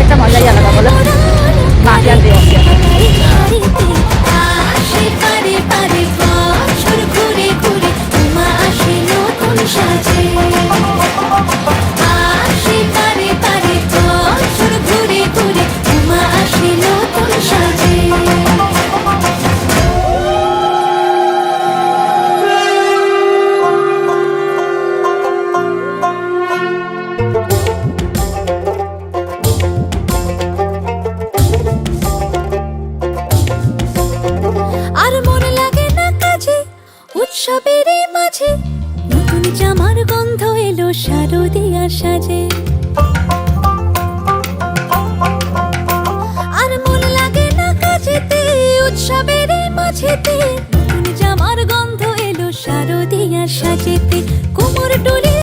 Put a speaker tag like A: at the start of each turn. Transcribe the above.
A: একটা মজাই আলাদা, বলো মাকে আর দেওয়াকে।
B: উৎসবের মাঝে নতুন জামার গন্ধ এলো শারদিয়ার সাজে, আর মন লাগে না কাজেতে। উৎসবের মাঝেতে নতুন জামার গন্ধ এলো শারদিয়ার সাজেতে।